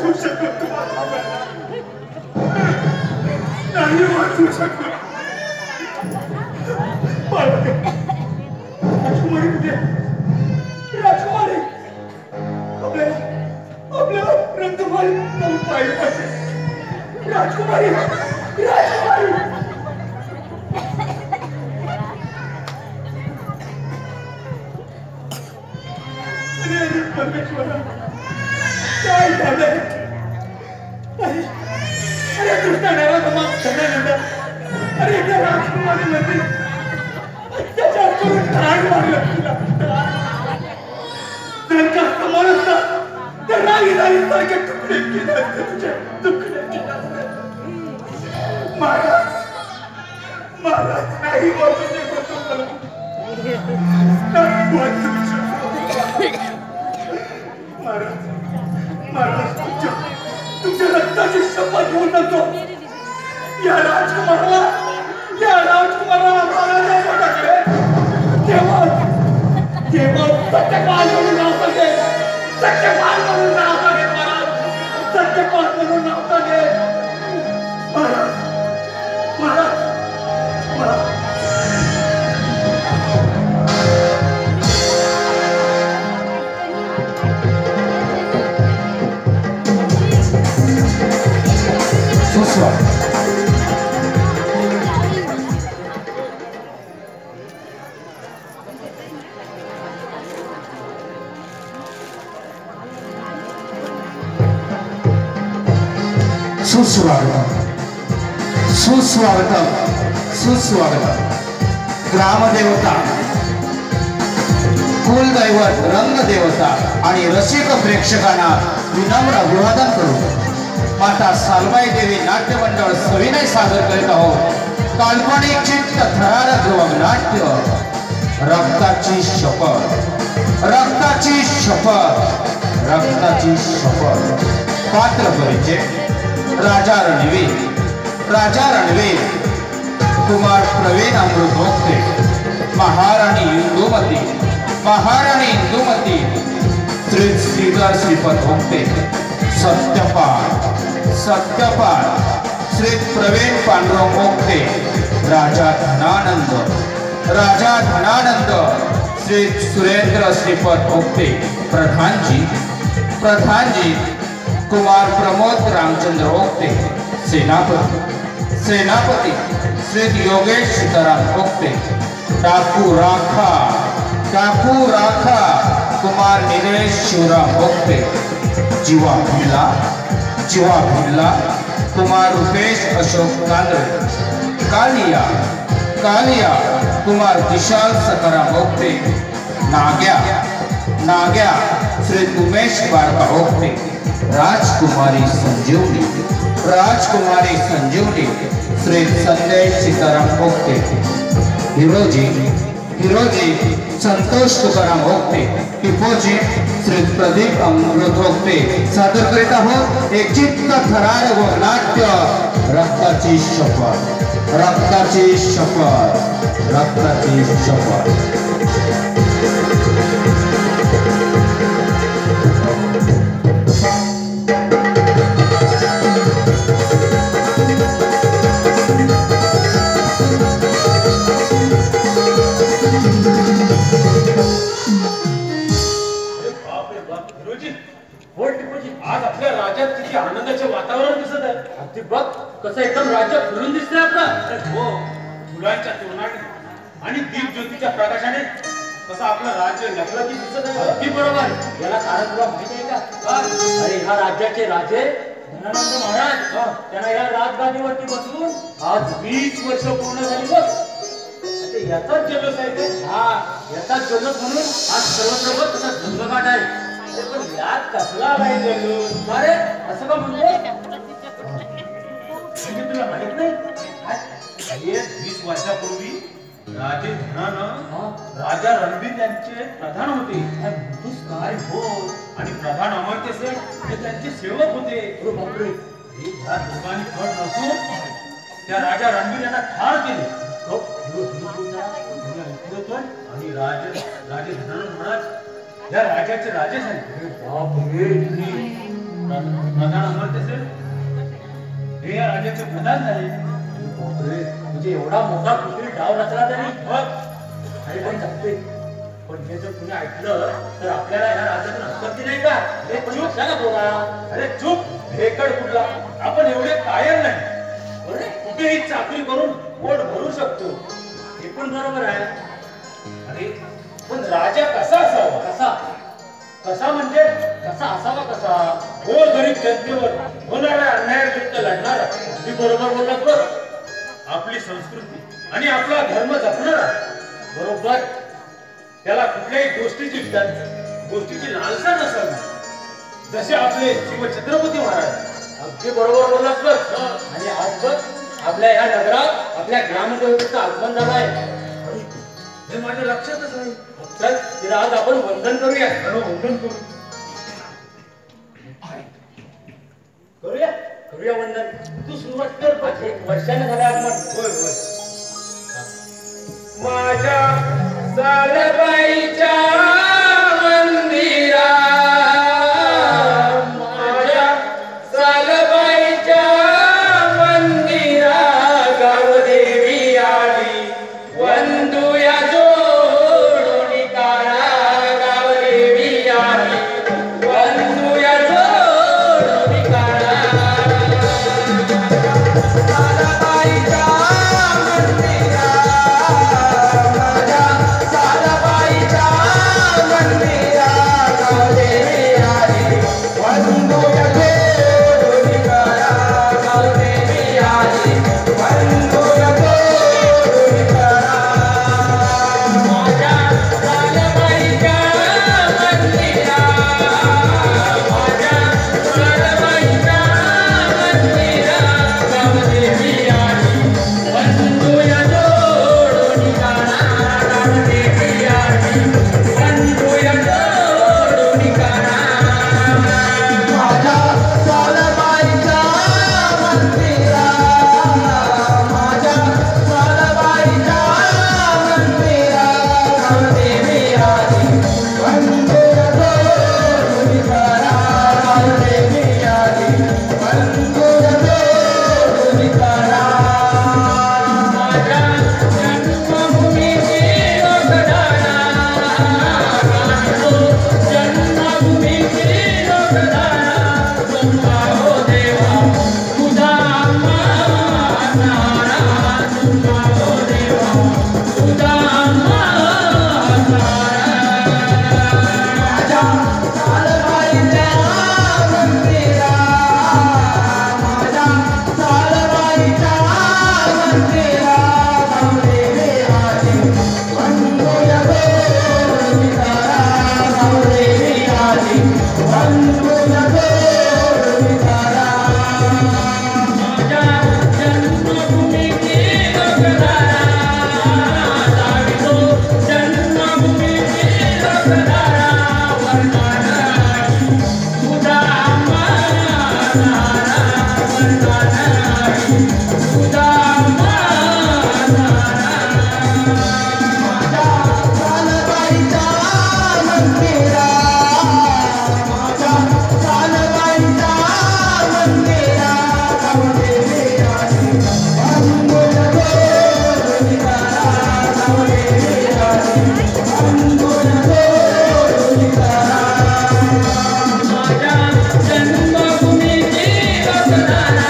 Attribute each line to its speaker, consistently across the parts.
Speaker 1: वाचू शकत नाही वाचू शकत राजकुमारी कुठे राजकुमारी आपल्या रंगमाळी पाहिजे पाहिजे राजकुमारी राजकुमारी अरे परमेश्वरा काय झालंय अरे कृष्णाला समाज करण्यानंतर अरे त्या राजकुमारी मध्ये त्याच्या करून ठाण मारलं तुला जर का समोर तर रागी सारखे तुकडे केले असते तुझे तुकडे केले असते महाराज महाराज नाही वाचू शकत मला नाही वाचू शकत महाराज महाराज तुमच्या रक्ताची शपथ घेऊन नसतो या राजकुमाराला मारायला टाकले तेव्हा सत्यपाल म्हणून नाव सांगेल सत्यपाल म्हणून नाव सांगेल महाराज सत्यपाल म्हणून नाव सांगेल महाराज महाराज महाराज
Speaker 2: सुस्वागतम सुस्वागतम सुस्वागतम ग्रामदेवता कुलदैवत रंगदेवता आणि रसिक प्रेक्षकांना विनम्र अभिवादन करू माता सालबाई देवी नाट्य मंडळ सविनय सादर करीत आहोत काल्पनिक चित्त थरारक नाट्य रक्ताची शपथ रक्ताची शपथ रक्ताची शपथ पात्र परिचय राजा रणवीर कुमार प्रवीण अमृत भोगते महाराणी इंदुमती श्रीधर श्रीपद भोगते सत्यपाल श्री प्रवीण पांडुरंग भोगते राजा धनानंद श्री सुरेंद्र श्रीपद भोगते प्रधानजी कुमार प्रमोद रामचंद्र ओक्ते सेनापति श्री योगेश सीताराम ओक्ते टाकू राखा कुमार निलेश शिवराम ओक्ते जीवा भिल्ला कुमार रुपेश अशोक कांदळे कालिया कुमार विशाल सकाराम ओक्ते नाग्या श्री उमेश बारका ओक्ते राजकुमारी संजीवनी श्री संजय सीताराम ओक्ते हिरोजी संतोष तुकाराम ओक्ते टिपोजी श्री प्रदीप अमृत ओक्ते सादर करीत आहोत एक चित्त थरार व नाट्य रक्ताची शपथ रक्ताची शपथ
Speaker 1: आज आपल्या राज्यात किती आनंदाचे वातावरण दिसत आहे अगदी बघ कसं एकदम राज्य फिरून दिसतंय आपलं हो फुलांच्या तोरणाने आणि दीपज्योतीच्या प्रकाशाने कसं आपलं राज्य लखलखीत दिसत आहे अगदी बरोबर याला कारण तुला माहिती आहे का अरे ह्या राज्याचे राजे धनानंद महाराज त्यांना या राजगादीवरती बसून आज 20 वर्ष पूर्ण झाली बघ याचाच जल्लोष आहे हा याचाच जल्लोष म्हणून आज सर्वत्र तसा झगमगाट आहे पण यात कसला नाही जल्लोष अरे असं का म्हणजे तुला माहित नाही 20 वर्षापूर्वी राजे धनानं राजा रणवीर यांचे प्रधान होते काय हो आणि प्रधान अमर्त्य सेठ हे त्यांचे सेवक होते बापरे ह्या दोघांनी फट नसून त्या राजा रणवीर यांना ठार केले आणि राजे धनानंद महाराज या राज्याचे राजे झाले प्रधान अमर्त्य सेन हे या राज्याचे प्रधान झाले.
Speaker 3: म्हणजे एवढा मोठा कुठे डाव रचला तरी आणि पण जगते. पण हे जर कुणी ऐकलं तर आपल्याला या राज्यातून हक्कती नाही का? हे पण कशाला बोला?
Speaker 1: अरे चूप हेकड कुठला. आपण एवढे कायर नाही. कुठेही चाकरी करून पोट भरू शकतो.
Speaker 3: हे पण बरोबर आहे.
Speaker 1: अरे पण राजा कसा असावा?
Speaker 3: कसा
Speaker 1: कसा म्हणजे
Speaker 3: कसा असावा कसा?
Speaker 1: गोर गरीब जनतेवर होणाऱ्या अन्यायाविरुद्ध लढणारा.
Speaker 3: ती बरोबर बोललात बघ.
Speaker 1: आपली संस्कृती आणि आपला धर्म जपणारा.
Speaker 3: बरोबर.
Speaker 1: त्याला कुठल्याही गोष्टीची लालसा नसावी. जसे आपले शिवछत्रपती महाराज.
Speaker 3: अगदी बरोबर बोललात बघ. आणि आज बघ आपल्या या नगरात आपल्या ग्रामदेवतेचं आगमन झालं आहे.
Speaker 1: हे माझ्या लक्षातच नाही.
Speaker 3: चल तिला आज आपण वंदन करूया.
Speaker 1: वंदन करू.
Speaker 3: करूया करूया वंदन. तू सुरुवात कर. बघ एक वर्षाने झालं आगमन.
Speaker 1: होय होय.
Speaker 3: माझ्या सालबाईच्या मंदिरा, माझ्या सालबाईच्या मंदिरा गावदेवी आली वंदूया जोडून काळा. गावदेवी आली वंदूया जोडून काळा. सालबाईच्या मंदिरा, सालबाईच्या मंदिरा गावदेवी आली वंदूया जोडून काळा. गावदेवी आली वंदूया जोडून काळा. माझ्या सालबाईच्या मंदिरा, माझ्या सालबाईच्या मंदिरा गावदेवी आली वंदूया जोडून काळा. गावदेवी आली वंदूया जोडून काळा. माझ्या सालबाईच्या मंदिरा, माझ्या सालबाईच्या मंदिरा गावदेवी आली वंदूया जोडून काळा. गावदेवी आली वंदूया जोडून काळा. माझ्या जन्मभूमीची लोकधारा, जन्मभूमीची लोकधारा. तुझा हो देवा तुझा म्हातारा, तुझा हो देवा तुझा म्हातारा. माझ्या सालबाईच्या मंदिरा, माझ्या सालबाईच्या मंदिरा गावदेवी आली वंदूया जोडून काळा. गावदेवी आली वंदूया जोडून काळा. माझ्या जन्मभूमीची लोकधारा, जावितो जन्मभूमीची लोकधारा. वर्णनाची तुझा म्हातारा, वर्णनाची तुझा म्हातारा. माझ्या सालबाईच्या मंदिरा, माझ्या सालबाईच्या मंदिरा गावदेवी आली वंदूया जोडून काळा. गावदेवी आली वंदूया जोडून काळा. माझ्या जन्मभूमीची लोकधारा,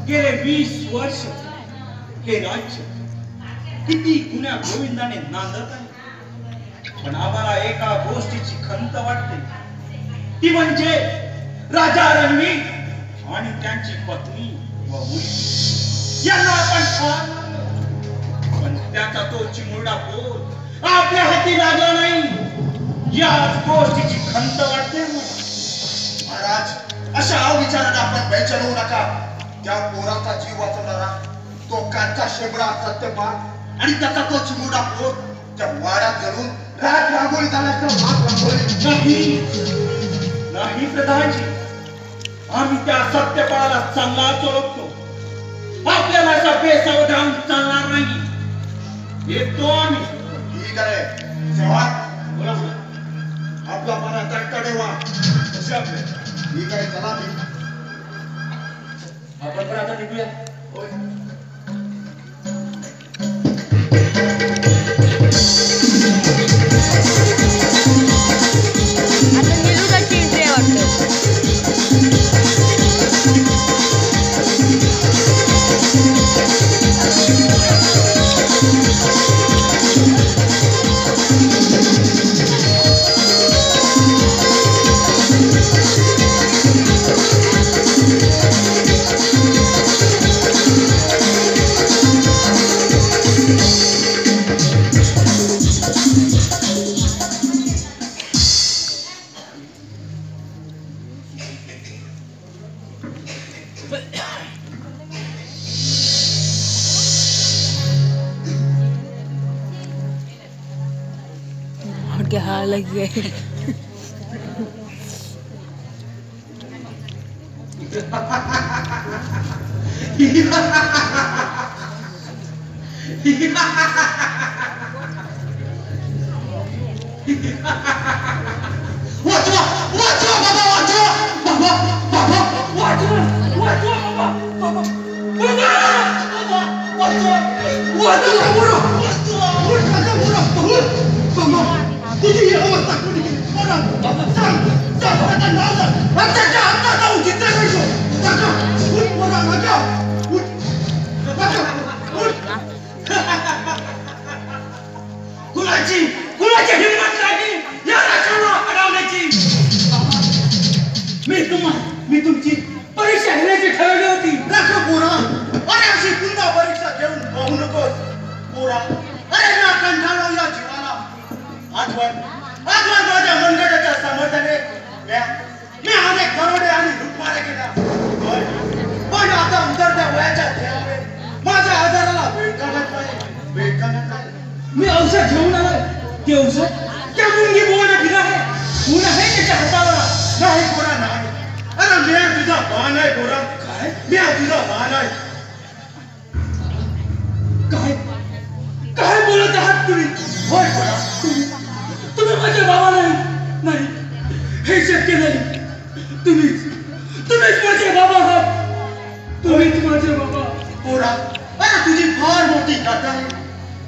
Speaker 3: गेले 20 वर्ष हे राज्य किती गुन्ह्या गोविंदाने नांदत आहे, पण आम्हाला एका गोष्टीची खंत वाटते, ती म्हणजे राजा रणवीर आणि त्यांची पत्नी व मुलगी यांना आपण ठार, पण त्याचा तो चिमुरडा पोर आपल्या हाती लागला नाही, याच गोष्टीची खंत वाटते
Speaker 4: महाराज. अशा विचाराने आपण बेचैन होऊ नका. त्या पोराचा जीव वाचवणारा तो कांचा शेबडा सत्यपान आणि त्याचा तो चिमुरडा पोर त्या वाड्यात जळून रात रांगोळी झाल्याचं भाग रांगोळी
Speaker 3: नाही प्रधानजी, आम्ही त्या सत्यपाला चांगलाच ओळखतो. आपल्याला असा बेसावधान चालणार नाही, येतो आम्ही.
Speaker 4: ठीक आहे जवान, बोला आपला मना तट्टा ठेवा. कसे आपले ठीक आहे, चला मी
Speaker 3: आपण पण आता निघूया.
Speaker 5: आता निलूराची एंट्री वाटतं. क्या हाल लगी है.
Speaker 4: तुझी ही अवस्था कोणी केली? सांग, सांग, आता नाव सांग. आता जाऊ चित्र काढतो. उठ पोरा, राजा, उठ. राजा, उठ.
Speaker 3: कुणाची हिंमत नाही या राजाला अडवण्याची. मी तुमची परीक्षा घेण्याची ठरवली होती.
Speaker 4: राखो पोरा, अरे अशी पुन्हा परीक्षा घेऊन पाहू नकोस पोरा. अरे ना कंटाळलो या जीवाला. आजवर माझ्या मनगटाच्या समर्थने मी अनेक दरोडे आणि लुटमारे केल्या, पण आता उतरत्या वयाच्या ध्येयामुळे माझ्या आजाराला वेळ काढत नाही.
Speaker 3: मी औषध घेऊन आलोय. ते औषध त्या मुंगी बोवाने दिलं आहे. ऊन आहे त्याच्या हातावर.
Speaker 4: नाही पोरा नाही. अरे मी तुझा बाण आहे पोरा.
Speaker 3: काय?
Speaker 4: मी तुझा बाण आहे.
Speaker 3: काय बोलत आहात तुम्ही?
Speaker 4: होय पोरा.
Speaker 3: तुम्ही माझे बाबा नाही, हे शक्य नाही. तुम्हीच माझे बाबा आहात. तुम्हीच माझे बाबा.
Speaker 4: पोरा, अरे तुझी फार मोठी कथा आहे.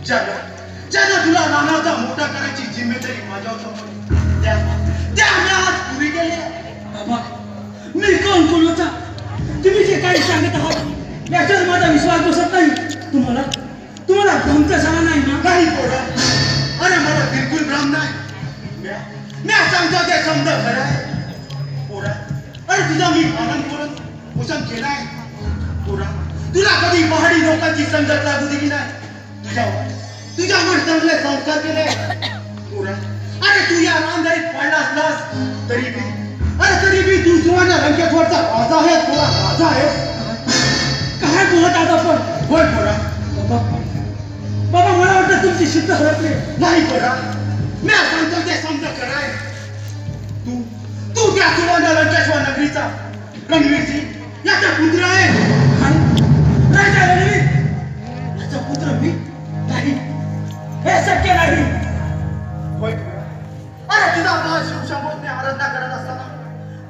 Speaker 4: ज्यानं तुला लहानाचा मोठा करायची जिम्मेदारी माझ्यावर सोपवली, त्या मी आज पुरी केली.
Speaker 3: बाबा, मी कोण बोलता? तुम्ही जे काही सांगत आहात याच्यावर माझा विश्वास बसत नाही. तुम्हाला भ्रम झाला नाही ना?
Speaker 4: नाही पोरा, अरे मला बिलकुल भ्रम नाही. मी सांगतो ते समजा खरं आहे पोरा. अरे तुझा मी आनंद करून पोषण केलाय पोरा. तुला कधी पहाडी लोकांची संगत लागू दिली नाही. तुझ्यावर चांगले संस्कार केले पोरा. अरे तू या रांधाईत पडला असलास तरी बी तू सुवर्ण रंगेश्वरचा राजा आहे पोरा. राजा आहे.
Speaker 3: काय बोलत आहात आपण?
Speaker 4: होय पोरा.
Speaker 3: बाबा, मला वाटतं तुमची शिस्त हरपली.
Speaker 4: नाही पोरा, मी सांगतो ते समजा खराय. तू तू त्या सुवर्ण लंकेश्वर नगरीचा रणवीरसिंग याचा पुत्र आहे. राजा रणवीर याचा पुत्र मी नाही. हे शक्य नाही. होय अरे तुझा भाव शिवशंभूने आराधना करत असताना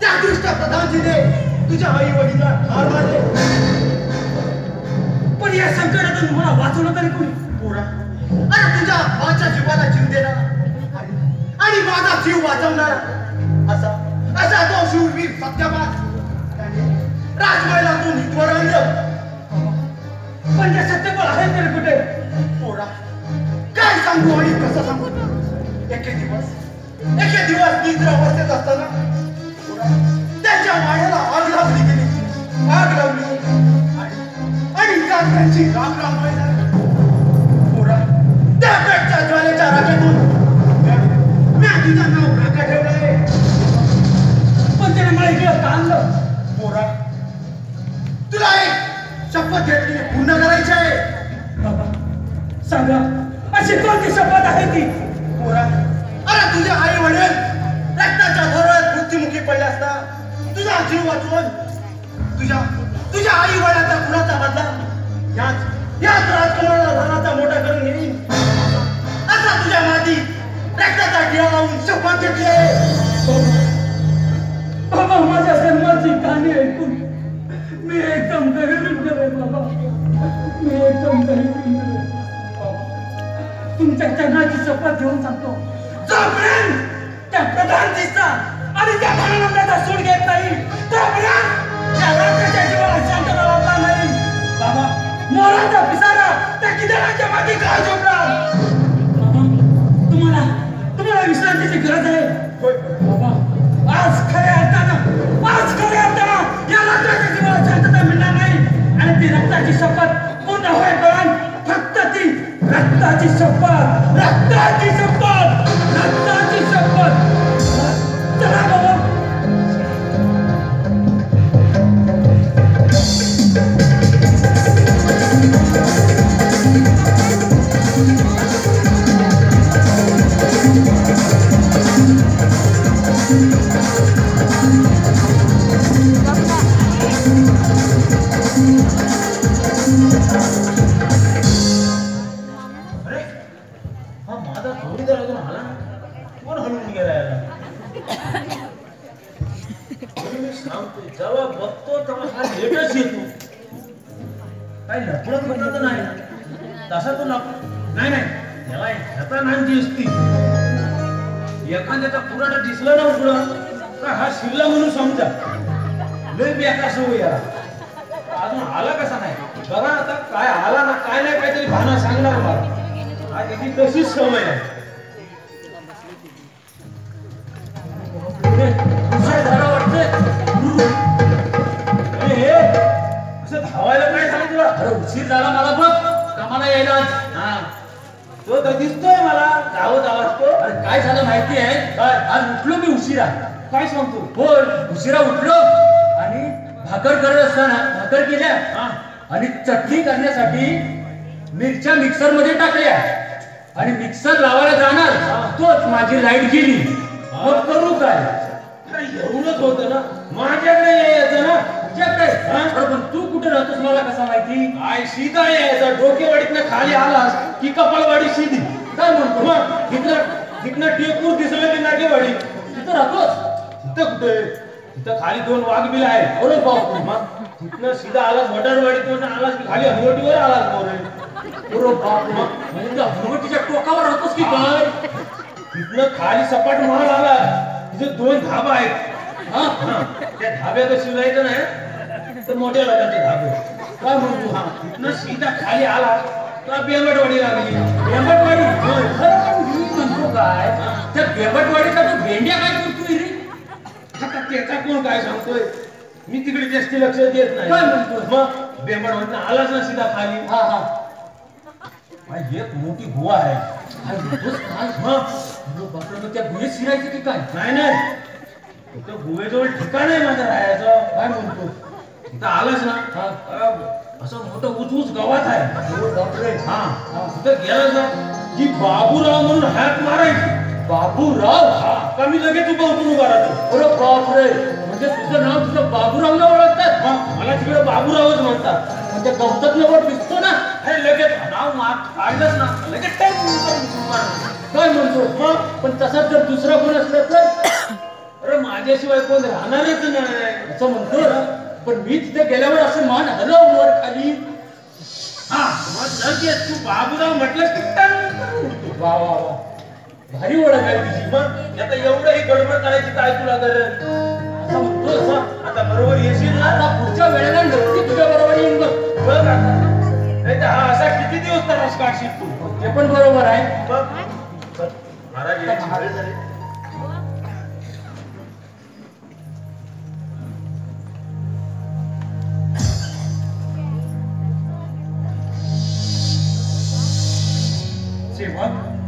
Speaker 4: त्या दुष्ट प्रधानजीने तुझ्या आई वडीलला ठार मारले. पण या संकटातून मला वाचवलं तरी कोणी? पोरा अरे तुझ्या भावाच्या जीवाला जीव देणारा आणि माझा जीव वाचवणारा असा तो शूरवीर सत्यवान त्याने राजमहलातून इथवर आणलं. पण ते सत्यवान आहे तरी कुठे? पोरा काय सांगू आणि कसं सांगू? एके दिवस निद्र अवस्थेत असताना त्याच्या मायाला आग लावली गेली. आग लावली आणि त्यांची राम झाली. पोरा त्या पेटच्या ज्वालेच्या राखेतून मी तुझं नाव राखा ठेवलं आहे. पण त्याने मला इकडे का आणलं? पोरा तुला एक शपथ घेतली पूर्ण करायची आहे. बाबा सांगा अशी कोणती शपथ आहे ती? पोरा अरे तुझे आई वडील रक्ताच्या धोरणात मृत्युमुखी पडले असता तुझा जीव वाचवून तुझ्या आई वडिलांचा गुणाचा बदला याच राजकुमाराला लहानाचा मोठा करून येईल असा तुझ्या माती रक्ताचा टिळा लावून शपथ घेतली आहे. बाबा माझ्या जन्माची कहाणी ऐकून मी एकदम गहिरीत गेलोय. बाबा मी एकदम गहिरीत गेलोय. तुमच्या जन्माची शपथ घेऊन सांगतो जोपर्यंत त्या प्रधानजीचा आणि त्या धनानंदाचा सूड घेत नाही तोपर्यंत त्या राज्याच्या जीवाला शांतता लाभणार नाही. बाबा मोराचा पिसारा त्या किदळाच्या मागे काय झोपणार? बाबा तुम्हाला विश्रांतीची गरज आहे. बाबा आज खऱ्या अर्थानं या राज्याच्या जीवाला शांतता मिळणार नाही आणि ती रक्ताची शपथ पूर्ण होईपर्यंत फक्त ती रक्ताची शपथ. चला बाबा.
Speaker 1: जेव्हा बघतो तेव्हा हा लेटच येतो. काही लपडत बघत नाही तसा तो नाही त्याला ह्याचा नांदी असती. एखाद्याचा पुराठा दिसला ना पुढं का हा शिल्ला म्हणून समजा. लय बेकार सवय याला. अजून आला कसा नाही बघा आता काय आला ना काय नाही काहीतरी भावना सांगणार मला. आज याची तशीच सवय आहे. असं धावायला काय झालं तुला? अरे उशीर झाला मला बघ कामाला यायला. तो तर दिसतोय मला धावत आवाज तो. अरे काय झालं माहिती आहे काय? आज उठलो मी उशिरा. काय सांगतो? हो उशिरा उठलो आणि भाकर करत असताना भाकर केल्या आणि चटणी करण्यासाठी मिरच्या मिक्सर मध्ये टाकल्या आणि मिक्सर लावायला जाणार तोच माझी लाईट गेली. मग करू काय? एवढंच होतं ना माझ्याकडे यायचं ना तुझ्याकडे. पण तू कुठे राहतोस मला कसा माहिती? काय सीधा यायचा डोकेवाडीतनं खाली आलास की कपाळवाडी सीधी. काय म्हणतो मग तिथनं टेकूर दिसलं की नागेवाडी तिथं राहतोस? तिथं कुठे? तिथं खाली 2 वाघबिल आहे. अरे बाप. मग तिथनं सीधा आलास वडारवाडीतून आलास की खाली हनुवटीवर आलास मोरे. अरे बाप. मग म्हणजे हनुवटीच्या टोकावर राहतोस की काय? तिथनं खाली सपाट महाल आला तिथे 2 धाबा आहेत. त्या धाब्यात शिवायचं नाही तर मोठ्या लोकांचे धाबे. काय म्हणतो? तिथनं सीधा खाली आला तर बेंबटवाडी लागली. बेंबटवाडी म्हणतो काय? त्या बेंबटवाडीचा तो भेंड्या काय करतोय रे? आता त्याचा कोण काय सांगतोय? मी तिकडे जास्ती लक्ष देत नाही. काय म्हणतो? मग बेंबटवाडीनं आलाच ना सीधा खाली. एक मोठी गुहा आहे. त्या गुहेत शिरायचं की काय? नाही गुहेजवळ ठिकाण आहे माझं राहायचं. काय म्हणतो? तिथं आलाच ना असं मोठं उच गावात आहे. तिथं गेलाच ना की बाबूराव म्हणून हाक मारायची. बाबूराव का मी लगेच उभा राहतो. अरे बापरे, म्हणजे तुझं नाव तुझं बाबूरावला ओळखतात. मला तिकडे बाबूरावच म्हणतात. म्हणजे गवततल्यावर दिसतो ना, हे लगेच नाव काढलंच ना लगेच काय म्हणतो. पण तसाच जर दुसरा कोण असलं तर अरे माझ्याशिवाय कोण राहणारच नाही असं म्हणतो ना. पण मी तिथे गेल्यावर असं मान हलव वर खाली. हा मग लगेच तू बाबूराव म्हटलं की वा वा वा, भारी ओळख आहे तुझी. मग आता एवढं ही गडबड करायची काय तुला गरज असं म्हणतोस. आता बरोबर येशील ना. आता पुढच्या वेळेला नक्की तुझ्या बरोबर येईन बघ. बघ आता नाही तर हा असा किती दिवस त्रास काढशील तू. ते पण बरोबर आहे. बघ महाराज यायची वेळ झाली.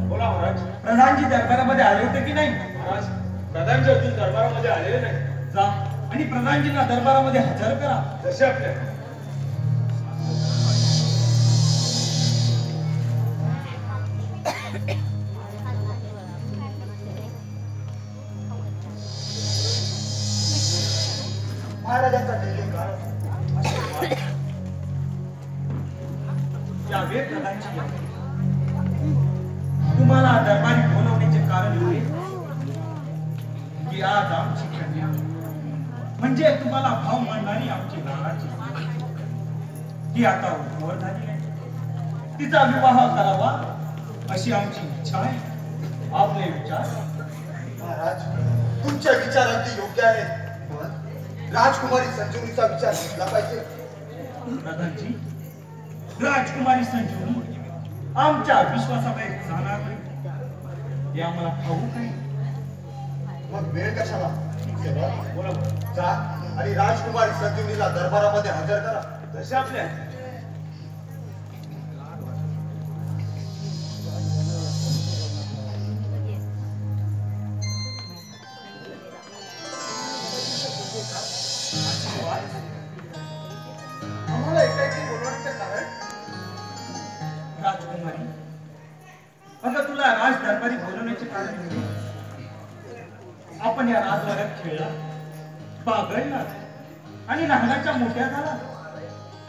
Speaker 1: बोला महाराज.
Speaker 3: प्रधानजी दरबारामध्ये आले होते की नाही?
Speaker 1: महाराज प्रधानजी अजून दरबारामध्ये आलेले नाही.
Speaker 3: जा आणि प्रधानजींना दरबारामध्ये हजर करा.
Speaker 1: जसे आपल्या
Speaker 4: महाराजांचा निर्णय
Speaker 3: यावे प्रधानजी यावे. तुम्हाला दरबारी बोलवण्याचे कारण एवढे की आज आमची कन्या म्हणजे तुम्हाला भाव मानणारी आमची लहानाची ती आता वर झाली आहे. तिचा विवाह करावा अशी आमची इच्छा आहे. आपले विचार?
Speaker 4: महाराज तुमच्या विचार अगदी योग्य आहेत. राजकुमारी संजीवनीचा विचार घेतला पाहिजे.
Speaker 3: प्रधानजी, राजकुमारी संजीवनी आमच्या विश्वासाबाहेर जाणार नाही हे आम्हाला ठाऊक आहे.
Speaker 4: मग वेळ कशाला? बोला जा आणि राजकुमारी संजीवनीला दरबारामध्ये हजर करा.
Speaker 1: जसे आपल्या
Speaker 4: आम्हाला एकाएकी बोलवण्याचे कारण?
Speaker 3: राजकुमारी, अगं तुला राज दरबारी बोलवण्याचे कारण म्हणजे आपण या राजवाड्यात खेळला, बागडला आणि लहानाच्या मोठ्या झाला.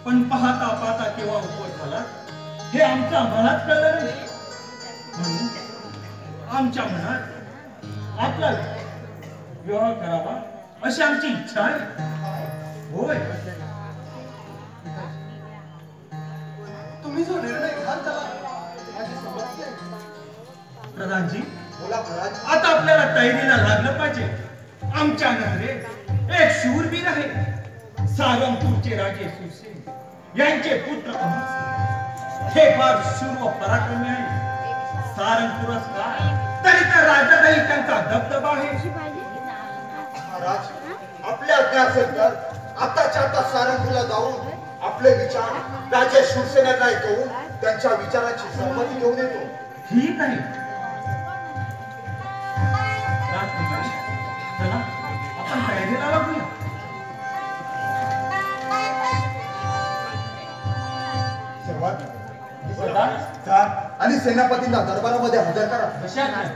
Speaker 3: पण पाहता पाहता केव्हा उपयोग झाला हे आमच्या मनात कळलं नाही. म्हणून आमच्या मनात आपला विवाह करावा अशी आमची इच्छा आहे. होय,
Speaker 4: तुम्ही जो निर्णय घ्याल त्याला माझी समजते.
Speaker 3: प्रधानजी,
Speaker 4: बोला महाराज.
Speaker 3: आता आपल्याला तयारीला लागलं पाहिजे. आमच्या नजरे एक शूरवीर आहे, सारंगपूरचे राजे सुरसेन यांचे पुत्र अमरसिंह. हे फार शूर व पराक्रमी आहे. सारंगपूरच काय तरी तर राज्यातही त्यांचा दबदबा आहे.
Speaker 4: महाराज आपल्या अज्ञात तर आताच्या आता सारंगपूरला जाऊन आपले विचार राजे शूरसेनांना ऐकवून त्यांच्या विचाराची सहमती घेऊन येतो.
Speaker 3: ठीक आहे राजकुमारी, चला आपण तयारीला लागूया.
Speaker 4: जा आणि सेनापतींना दरबारामध्ये हजर करा.
Speaker 1: कशा नाही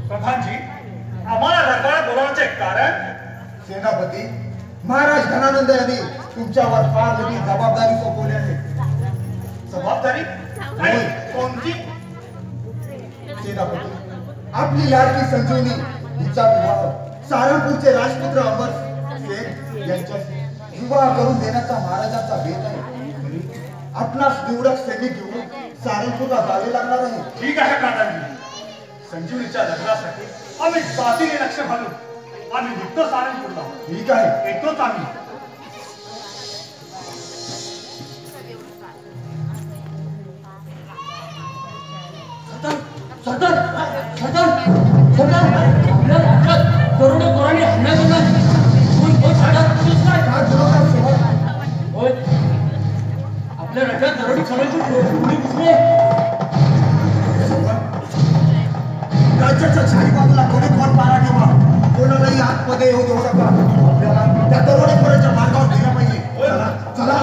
Speaker 3: प्रधानजी, आम्हाला दरबारात बोलावण्याचे कारण?
Speaker 4: सेनापती, महाराज धनानंद यांनी तुमच्यावर फार मोठी जबाबदारी सोपवली आहे.
Speaker 3: जबाबदारी? आणि कोणती?
Speaker 4: सेनापती, आपली लाडकी संजीवनी हिचा विवाह सारंगपूरचे राजपुत्र अमरसिंह यांच्याशी विवाह करून देण्याचा महाराजांचा बेत आहे. आपणास निवडक सैनिक घेऊन सारंगपूरला जावे लागणार आहे.
Speaker 3: ठीक आहे प्रधानजी, संजीवनीच्या लग्नासाठी आम्ही जातीने लक्ष घालू. आम्ही निघतो सारंगपूरला.
Speaker 4: ठीक आहे,
Speaker 3: येतोच आम्ही.
Speaker 1: सरदार सरदार सरदार आपल्या राज्यात करोडो पोरांनी हल्ला केला. होय, आपल्या राज्यात दरोडी चढायची गोळी घुसली.
Speaker 4: वरच्या चारी बाजूला कोण पारा ठेवा, कोणालाही आतमध्ये येऊ देऊ नका. आपल्याला त्या दरोडेखोराच्या मार्गावर गेलं पाहिजे. चला चला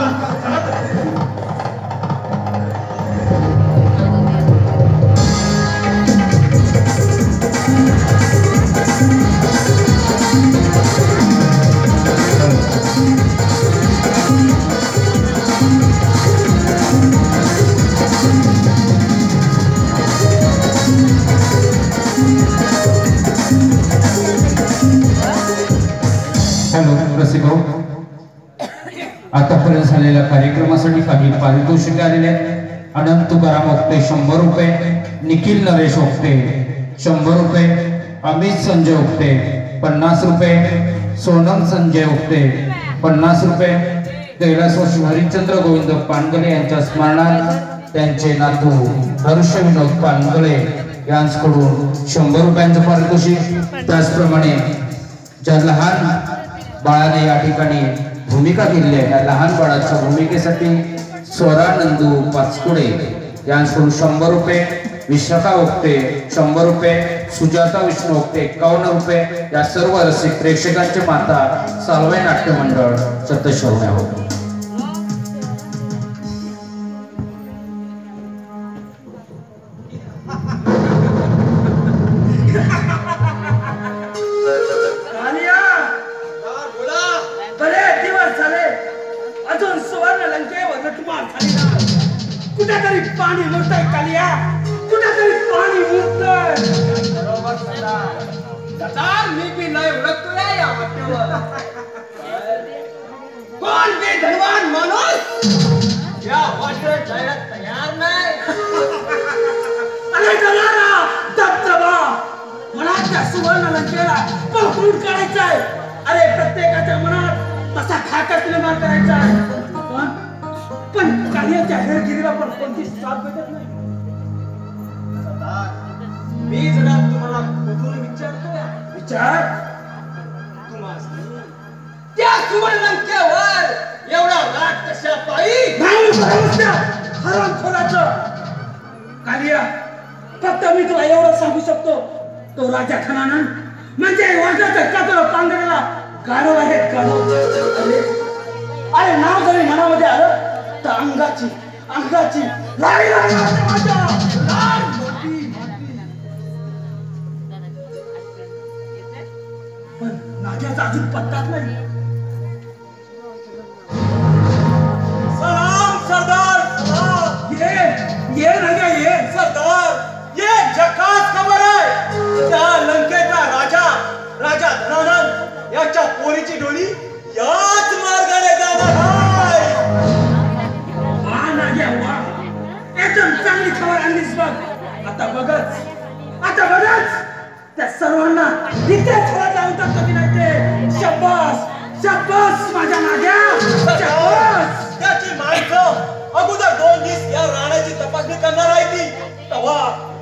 Speaker 2: हॅलो रसिक भाऊ, आतापर्यंत झालेल्या कार्यक्रमासाठी काही पारितोषिके आलेले आहेत. अनंत तुकाराम ओक्ते 100 रुपये, निखिल नरेश ओक्ते 100 रुपये, अमित संजय ओक्ते 50 रुपये, सोनम संजय ओक्ते 50 रुपये, कैलासवासी हरिश्चंद्र गोविंद पानगले यांच्या स्मरणार्थ त्यांचे नातू हर्ष विनोद पानगले यांच्याकडून 100 रुपयांचं पारितोषिक. त्याचप्रमाणे ज्या लहान बाळाने या ठिकाणी भूमिका केलेली आहे, त्या लहान बाळाच्या भूमिकेसाठी स्वरा नंदू पाचकुडे यांच्याकडून 100 रुपये, विशाखा ओक्ते 100 रुपये, सुजाता विष्णू ओक्ते 51 रुपये. या सर्व रसिक प्रेक्षकांचे माता सालवे नाट्य मंडळ सत्यशोभा होते.
Speaker 4: कुठेतरी पाणी मुरतंय कालिया, कुठेतरी पाणी मुरतंय.
Speaker 1: सरदार मी बी नाही ओळखतोय या वाटेवर. कोण बी धनवान माणूस या वाटेवर जायला तयार नाही.
Speaker 4: अरे डलारा दबदबा, मला त्या सुवर्ण लंकेला पकडून काढायचंय. अरे प्रत्येकाच्या मनात तसा खाकच निर्माण करायचा आहे. पण कालियाच्या हेरगिरीला पण कोणती साथ भेटत नाही.
Speaker 1: मी जरा तुम्हाला बघून विचारतोय.
Speaker 4: विचार.
Speaker 1: त्या सुवर्णलंकेवर एवढा राग कशा पायी?
Speaker 4: हरामखोराचं. कालिया, फक्त मी तुला एवढं सांगू शकतो, तो राजा खनानन म्हणजे वाटाच्या कातळ पांघराला गाढव आहे, गाढव. अरे नाव जरी मनामध्ये आलं तर अंगाची लाई लाई माझ्या लाल मोठी. पण नाग्याचा अजून पत्ताच नाही.
Speaker 3: सलाम सरदार, सलाम.
Speaker 4: ये नाग्या ये.
Speaker 3: सरदार ये झकास खबर आहे. त्या लंकेचा राजा धनानंद याच्या पोरीची डोली याच मार्गाने जाणार आहे.
Speaker 4: एकदम चांगली खबर आणलीस बघ. आता बघच त्या सर्वांना इथे थोडा जाऊन टाकतो की नाही ते. शाबास शाबास माझ्या नाग्या, शाबास.
Speaker 3: त्याची माणसं अगोदर 2 दिवस या राणाची तपासणी करणार आहे. ती तवा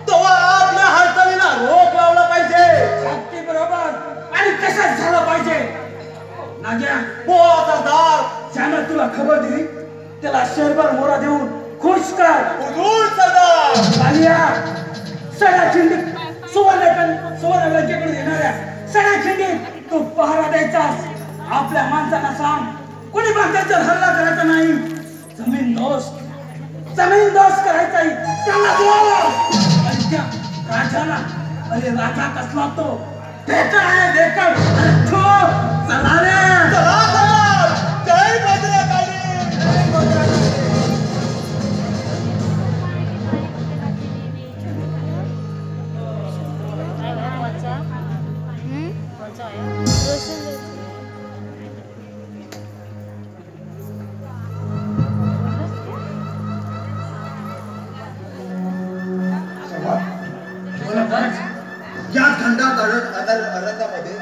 Speaker 3: आपल्या हालचालीला रोख लावला पाहिजे.
Speaker 4: अगदी बरोबर. आणि तसंच झालं पाहिजे नाग्या.
Speaker 3: हो सरदार.
Speaker 4: ज्यानं तुला खबर दिली त्याला शहरभर मोरा देऊन खुश कर.
Speaker 3: हुजूर सरदार.
Speaker 4: कालिया, सगळ्या खिंडीत सुवर्ण लंकेकडे येणाऱ्या सगळ्या खिंडीत तू पहारा द्यायचास. आपल्या माणसांना सांग, कोणी माणसाचा हल्ला करायचा नाही. जमीन दोस्त करायचा त्याला बोलावा. आणि त्या राजाला, अरे राजा कसला तो बेकार आहे, बेकार. अरे तो चला रे.
Speaker 3: चला सरदार. जय भद्रकाली. जय भद्रकाली.
Speaker 4: या घंटात अरण्यामध्ये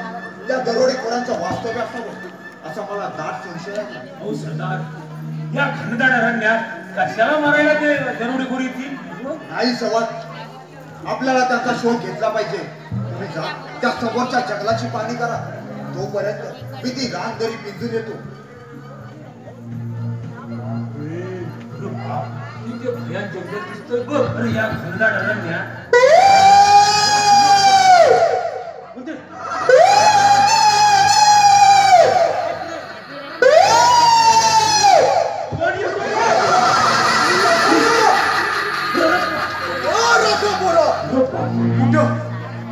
Speaker 4: त्या दरोडेखोरांचं वास्तव्य असावं असा मला दाट संशय आहे.
Speaker 1: हो सरदार, या घनदाट अरण्यात कशाला मारायला ते दरोडेखोर येतील?
Speaker 4: नाही सवाल, आपल्याला त्यांचा शोध घेतला पाहिजे. तुम्ही जा त्या समोरच्या जंगलाची पाहणी करा. तोपर्यंत मी ती रानदरी पिंजून येतो.
Speaker 1: भयान जंगल दिसतोय बघ. अरे या घनदाट अरण्यात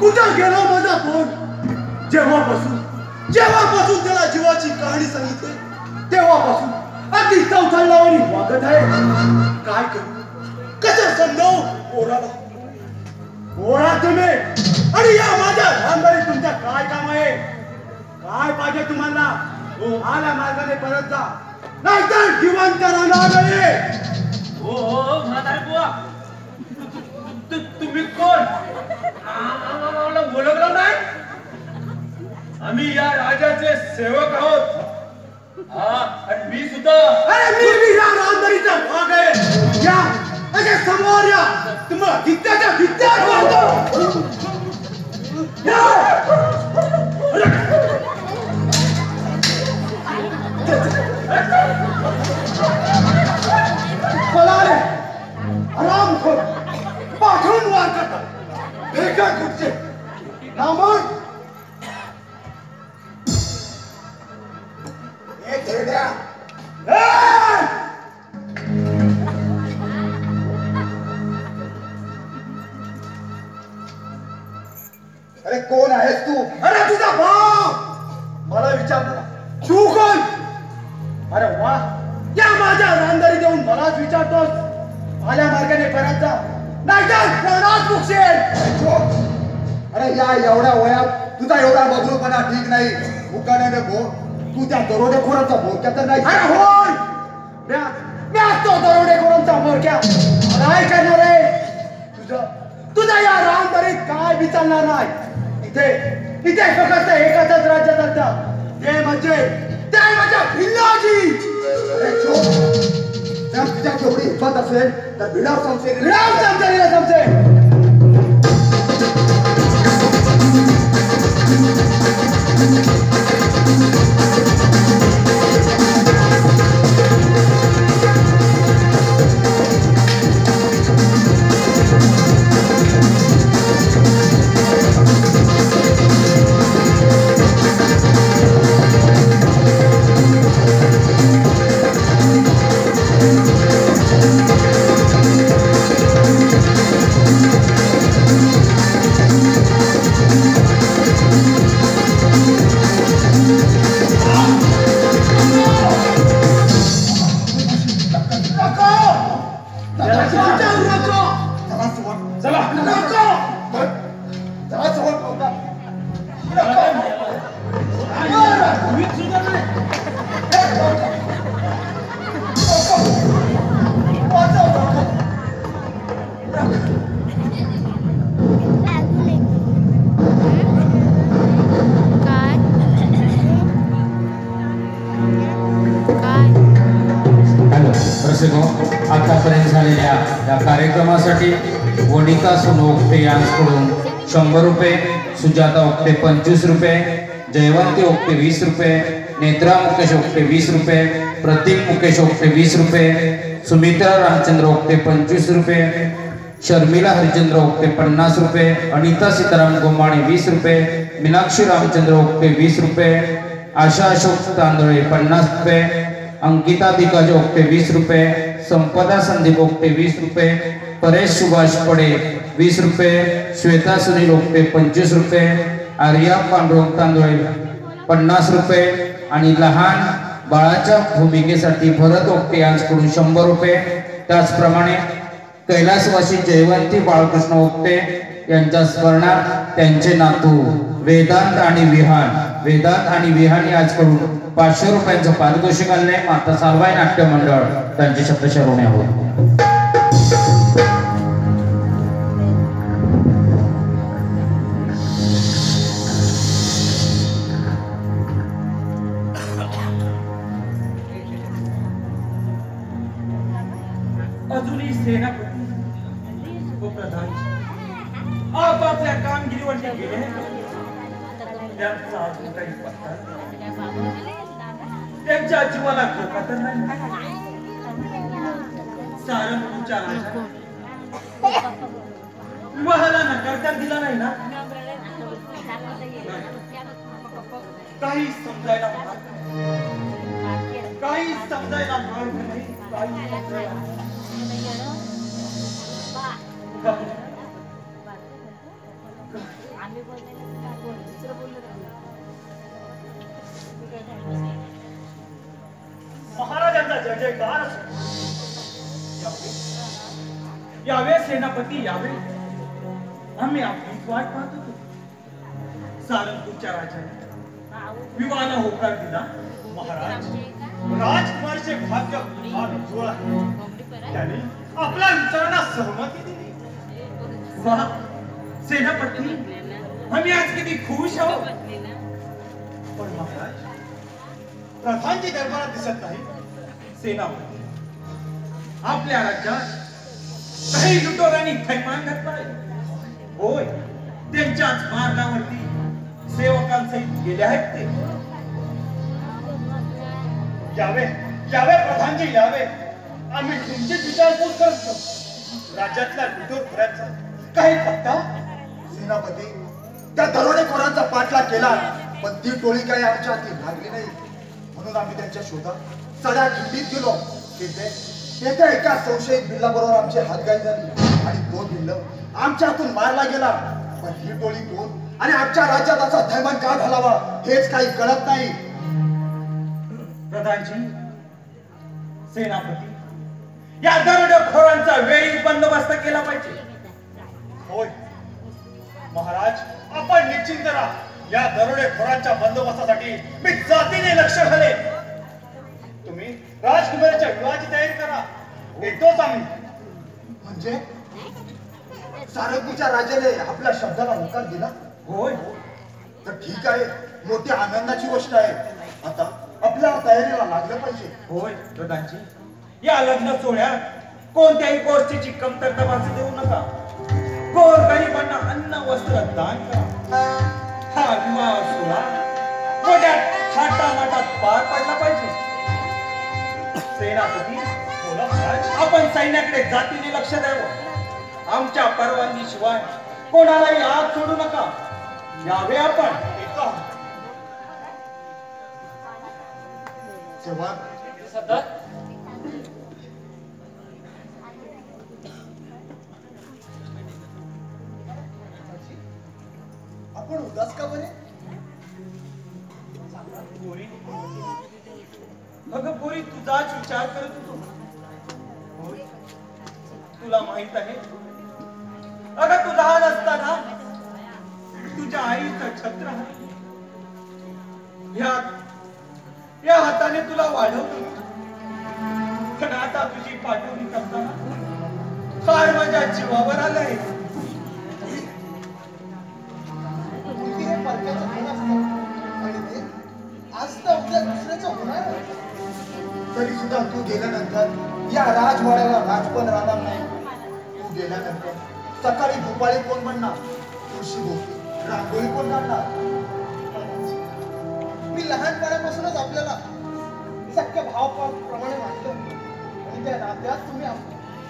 Speaker 4: कुठं गेला माझा फोन? जेव्हापासून त्याला जीवाची कहाणी सांगितली तेव्हापासून अगदी चौथाळल्यावानी वागत आहे. काय करू, कसं समजावू पोराला? पोरा तुम्ही आणि या माझ्या लहानपणी तुमचं काय काम आहे? काय पाहिजे तुम्हाला? आल्या मार्गाने परत जा, नाहीतर जिवंत राहणार नाही.
Speaker 1: हो म्हातारे बुवा, तुम्ही कोण? आम्हाला ओळखलं नाही? आम्ही या राजाचे सेवक आहोत. हा, आणि मी सुद्धा.
Speaker 4: अरे मी या रामदारीचा भाग आहे. या असे समोर या, तुम्हाला कित्याच्या कित्यात वाटतो. पळाले आराम कर, पाठवून वार करतात. भेटा कुठचे नामक
Speaker 2: अरे कोण आहेस तू?
Speaker 4: अरे तुझा भाव. मला विचारलं तू कोण? अरे वा, या माझ्या रांधारी देऊन मलाच विचारतोस. आल्या मार्गाने परत जा, नाहीतर प्राणात मुकशील.
Speaker 2: अरे या एवढ्या वयात तुझा एवढा बबरूपणा ठीक नाही. मुकाट्याने बोल. तू त्या दरोडेखोराचा भोक्या तर नाही?
Speaker 4: अरे होय, मी तो दरोडेखोरांचा मोरक्या. काय करणार आहे? तुझा या रामदारीत काय विचारणार नाही. इथे फक्त एकाच राज्य चालतं, ते म्हणजे भिल्लाजी.
Speaker 2: तुझ्या जेवढी हिंमत असेल तर भिडाव
Speaker 4: संशय समजे.
Speaker 2: आतापर्यंत झालेल्या या कार्यक्रमासाठी वनिता सोनोक्ते यांच्याकडून 100 रुपये, सुजाता ओक्ते 25 रुपये, जयवंती ओक्ते 20 रुपये, नेत्रा मुकेश ओक्ते 20 रुपये, प्रतीक मुकेश ओक्ते 20 रुपये, सुमित्रा रामचंद्र ओक्ते 25 रुपये, शर्मिला हरिचंद्र ओक्ते 50 रुपये, अनिता सीताराम गोमाणे 20 रुपये, मीनाक्षी रामचंद्र ओक्ते 20 रुपये, आशा अशोक तांदळे 50 रुपये, अंकिता भिकाजी ओक्ते 20 रुपये, संपदा संदीप ओक्ते 20 रुपये, परेश सुभाष पडे 20 रुपये, श्वेता सुनील ओक्ते 25 रुपये, आर्या पांडुरंग तांदळे 50 रुपये आणि लहान बाळाच्या भूमिकेसाठी भरत ओक्ते यांच्याकडून 100 रुपये. त्याचप्रमाणे कैलासवासी जयवंती बाळकृष्ण ओक्ते यांच्या स्मरणार्थ त्यांचे नातू वेदांत आणि विहान याचकडून 500 रुपयांचं पारितोषिक आले. माता सालबाई नाट्य मंडळ त्यांचे शब्द शरवणे आहोत.
Speaker 3: अजूनही सेनापती व प्रधान आपापल्या कामगिरीवर गेले. त्यांचा अजून काही पत्ता त्यांच्या जीवाला धोका तर नाही. सारंगपूरच्या राजा विवाहाला नकार दिला नाही ना? काही समजायला मार्ग नाही. महाराजांचा जय जयकार असो. यावे सेनापती यावे. आम्ही आपलीच वाट पाहत होतो. सारंगपूरच्या राजाने विवाहाला होकार दिला. महाराज, राजकुमारचे भाग्य फार उज्ज्वल आहे. त्यांनी आपल्या विचारांना सहमती दिली. वाह सेनापती, आम्ही आज किती खुश आहोत. पण महाराज, प्रधानजी दरबारात दिसत नाही. सेनापती, आपल्या राज्यात काही लुटोरांनी थैमान घातलाय. होय, त्यांच्याच मार्गावरती सेवकांसहित गेले आहेत ते. यावे यावे प्रधानजी यावे. आम्ही तुमची विचारपूस करतो. राज्यातल्या लुटोरखोरांचा काही पत्ता?
Speaker 4: सेनापती, त्या दरोडेखोरांचा पाठलाग केला, पण ती टोळी काही आमच्या हाती लागली नाही. म्हणून आम्ही त्यांच्या शोधात सड्या खिंडीत गेलो. तेथे एका संशयित बिल्लाबरोबर आमची हातगाई झाली आणि तो बिल्ल आमच्या हातून मारला गेला. पण ही टोळी कोण आणि आमच्या राज्यात असा थैमान का घालावा हेच काही कळत नाही.
Speaker 3: प्रधानजी, सेनापती, या दरोडेखोरांचा वेळी बंदोबस्त केला पाहिजे. होय महाराज, आपण निश्चिंत राहा. या दरोडेखोरांच्या बंदोबस्तासाठी मी जातीने लक्ष घाले. तुम्ही राजकुमाराच्या विवाहाची तयारी करा. येतोच आम्ही.
Speaker 4: म्हणजे सारंगपूरच्या राजाने आपल्या शब्दाला होकार दिला?
Speaker 3: होय.
Speaker 4: तर ठीक आहे, मोठी आनंदाची गोष्ट आहे. आता आपल्याला तयारीला लागलं पाहिजे.
Speaker 3: होय प्रधानजी, या लग्न सोहळ्यात कोणत्याही गोष्टीची कमतरता भासू देऊ नका. गोरगरिबांना अन्न वस्त्र दान करा. हा विवाह सोहळा मोठ्या थाटामाटात पार पडला पाहिजे. सेनापती, बोला महाराज. आपण सैन्याकडे जातीने लक्ष द्यावं. आमच्या परवानगीशिवाय कोणालाही आत सोडू नका. यावे आपण.
Speaker 4: तेव्हा आपण उदास का बरे?
Speaker 3: अगं पोरी, तुझाच विचार करत होतो. होय, तुला माहित आहे, अगं तू लहान असताना तुझ्या आईचं छत्र आहे. या हाताने तुला वाढवलं. पण आता तुझी पाठवणी करताना फार माझ्या जीवावर आलंय.
Speaker 4: तरी सुद्धा तू गेल्यानंतर या राजवाड्याला राजपण राहणार नाही. तू गेल्यानंतर सकाळी भोपाळी कोण म्हणणार? तुळशी भोवती रांगोळी कोण काढणार? मी लहानपणापासूनच आपल्याला सख्या भावाप्रमाणे वाटलं आणि त्या नात्यात तुम्ही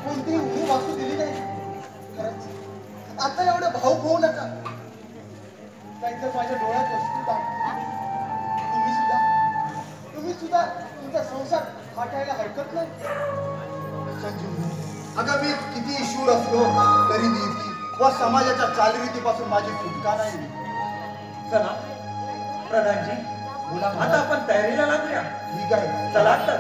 Speaker 4: कोणतीही उणीव वाचू दिली नाही. खरंच आता एवढं भावुक होऊ नका. काहीतरी माझ्या डोळ्यात वस्तू तुम्ही सुद्धा तुमचा संसार हाटायला हरकत नाही. संजीव, अगं मी किती शूर असलो तरी नीती व समाजाच्या चालरीतीपासून माझी सुटका नाही.
Speaker 3: चला प्रधानजी, आता आपण तयारीला लागूया.
Speaker 4: ठीक आहे,
Speaker 3: चला तर.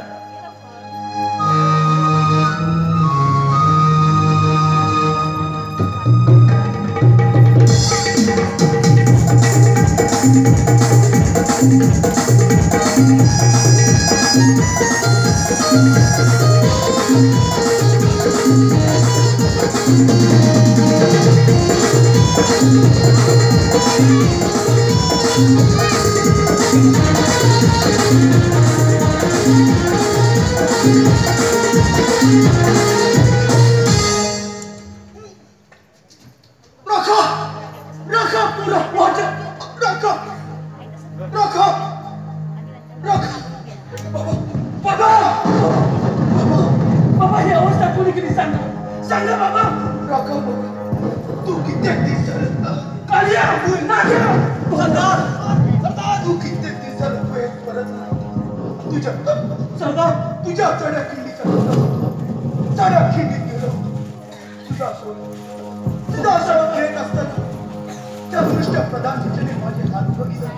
Speaker 4: त्या दृष्ट प्रधान सूचने माझे हात बघितले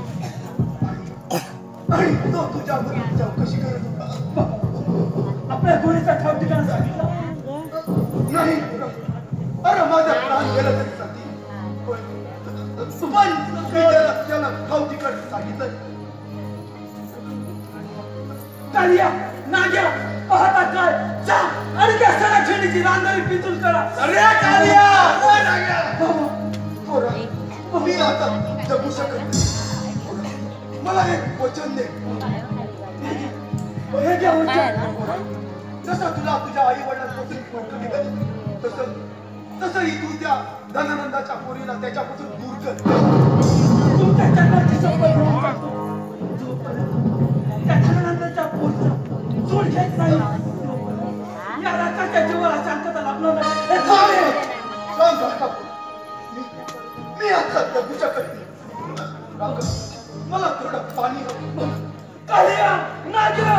Speaker 4: आणि तो तुझ्या मुली चौकशी करत होता.
Speaker 1: आपल्या गोळीचा ठाव ठिकाण सांगितला
Speaker 4: नाही. अरे माझा प्राण गेला तरी चालतील. पण मी त्याला ठाव ठिकाण सांगितलं.
Speaker 1: कालिया नाग्या पाहता काय जा आणि त्या सगळ्या खेळीची रांगरी पितूल करा. अरे कालिया
Speaker 4: मी आता जगू शकत नाही. मला एक वचन दे.
Speaker 1: हे घ्या वचन.
Speaker 4: जसं तुला तुझ्या आई वडिलांपासून मोठं केलं तसंही तू त्या धनानंदाच्या पोरीला त्याच्यापासून दूर कर.
Speaker 1: तुमच्या जन्माची शपथ घेऊन टाकतो. त्या धनानंदाच्या पोरीचा सोड घेत नाही या राजाच्या जीवाला शांतता लाभणार नाही. हे थांबे.
Speaker 4: शांत राहा. मी आता जगू शकत नाही. मला थोडं पाणी हवं.
Speaker 1: कालिया नाग्या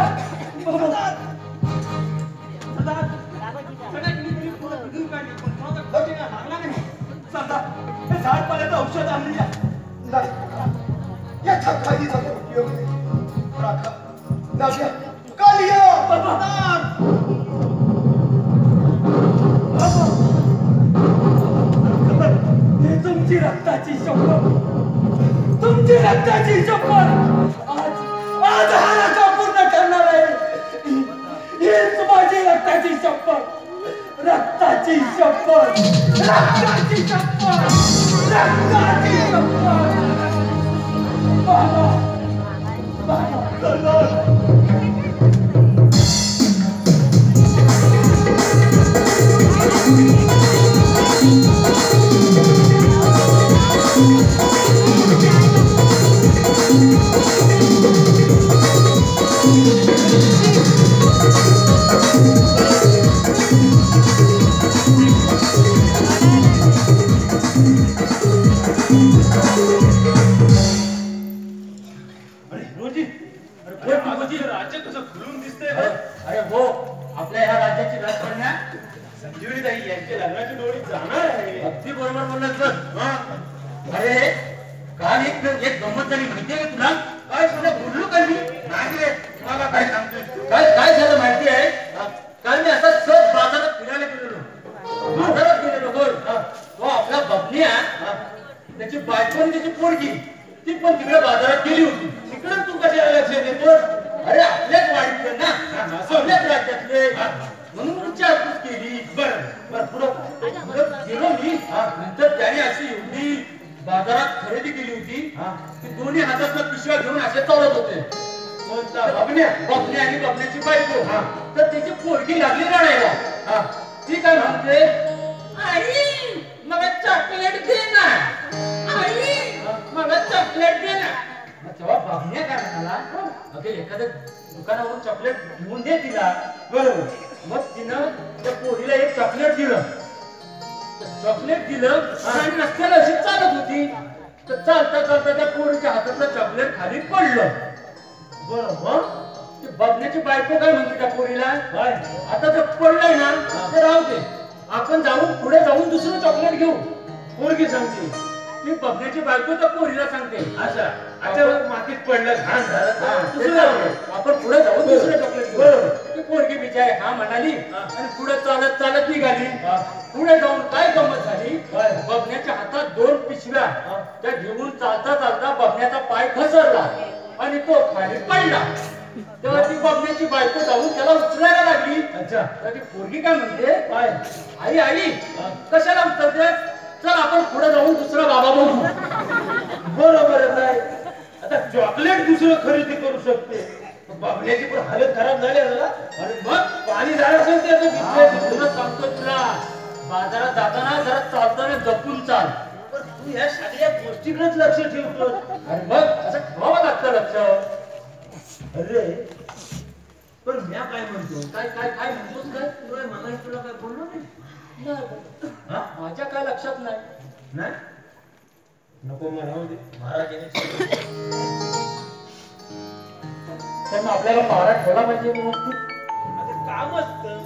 Speaker 1: झाड पाल्याचं औषध आणली
Speaker 4: नाही. याच्या काळजीचा उपयोग नाही. राखा नाग्या कालिया
Speaker 1: हे तुमची रक्ताची शपथ. तुमची रक्ताची शपथ आज हा राजा पूर्ण करणार आहे. हीच माझी रक्ताची शपथ. रक्ताची शपथ. रक्ताची शपथ. रक्ताची शपथ. बाबा बाबा राज्य कसं खुलून दिसतंय. अरे हो आपल्या ह्या राज्याची राजकन्या संजीवनी ताई यांच्या लग्नाची डोळी जाणार आहे. अगदी बरोबर बोललास बघ. अरे काल एक गंमत झाली माहितीये का तुला? काय तुला बोललो का मी? नाही रे मला काय सांगतोय. काय झालं माहिती आहे? काल मी आता सहज बाजारात फिरायला गेलेलो. बाजारात गेलेलो बोल. तो आपला बबन्या त्याची बायको आणि त्याची पोरगी ती पण तिकडे बाजारात गेली होती. तिकडे तू कशा लक्ष देतो? अरे आपल्याच वाडीतले ना आपल्याच राज्यातले म्हणून विचारपूस केली. बरं पुढं गेलो मी. नंतर त्याने अशी एवढी बाजारात खरेदी केली होती की दोन्ही हातात पिशव्या घेऊन असे चालत होते. बबन्या आणि बबन्याची बायको. तर त्याची पोरगी लागली रडायला. ती काय म्हणते, आई मला चॉकलेट दे ना, आई मला चॉकलेट दे ना. तेव्हा बबन्या काय म्हणाला, अगं एखाद्या दुकानावरून चॉकलेट घेऊन दे तिला. बरोबर. मग तिनं त्या पोरीला एक चॉकलेट दिलं. चॉकलेट दिलं आणि रस्त्याला अशी चालत होती. तर चालता चालता त्या पोरीच्या हातातलं चॉकलेट खाली पडलं. बरोबर. ते बबन्याची बायको काय म्हणते त्या पोरीला, आता जर पडलंय ना ते राहू दे, आपण जाऊन पुढे जाऊन दुसरं चॉकलेट घेऊ. पोरगी सांगते. ती बबन्याची बायको त्या पोरीला सांगते, अच्छा अच्छा मातीत पडलं घाण झालं, आपण पुढे जाऊन दुसरं चॉकलेट घेऊ. ती पोरगी बिचारी हा म्हणाली आणि पुढे चालत चालत निघाली. पुढे जाऊन काय गंमत झाली, बबन्याच्या हातात 2 पिशव्या. त्या घेऊन चालता चालता बबन्याचा पाय घसरला आणि तो खाली पडला. तेव्हा ती बबन्याची बायको जाऊन त्याला उचलायला लागली. अच्छा. ती पोरगी काय म्हणते, आई आई कशाला उचलते, चल आपण पुढे जाऊन दुसरा बाबा बघू. बरोबरच आहे. आता चॉकलेट दुसरं खरेदी करू शकते, बबन्याची पण हालत खराब झाली ना. अरे मग पाणी झालं असेल त्याचं सांगतो तुला, बाजारात जाताना जरा चालताना जपून चाल. पण तू या सगळ्या गोष्टीकडेच लक्ष ठेवतो. अरे मग असं ठेवावं लागतं लक्ष. अरे पण म्या काय म्हणतो, काय काय काय म्हणतोस काय, तुला मला तुला काय बोललो नाही. माझ्या काय लक्षात नाही. नको मग राहू दे. महाराजांनी पण आपल्याला पहारा ठेवला पाहिजे म्हणून काम असतं.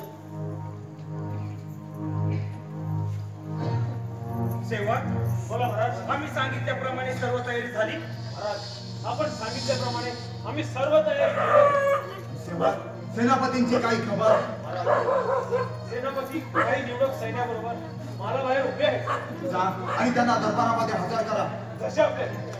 Speaker 3: सेवक
Speaker 1: बोला महाराज.
Speaker 3: आम्ही सांगितल्याप्रमाणे सर्व तयारी झाली.
Speaker 1: महाराज आपण सांगितल्याप्रमाणे आम्ही सर्व तयारी केली.
Speaker 4: सेवक, सेनापतींची काही खबर?
Speaker 1: महाराज सेनापती काही निवडक सैन्याबरोबर मला बाहेर उभे आहेत.
Speaker 4: जा आणि त्यांना दरबारामध्ये हजर करा.
Speaker 1: जसे आपले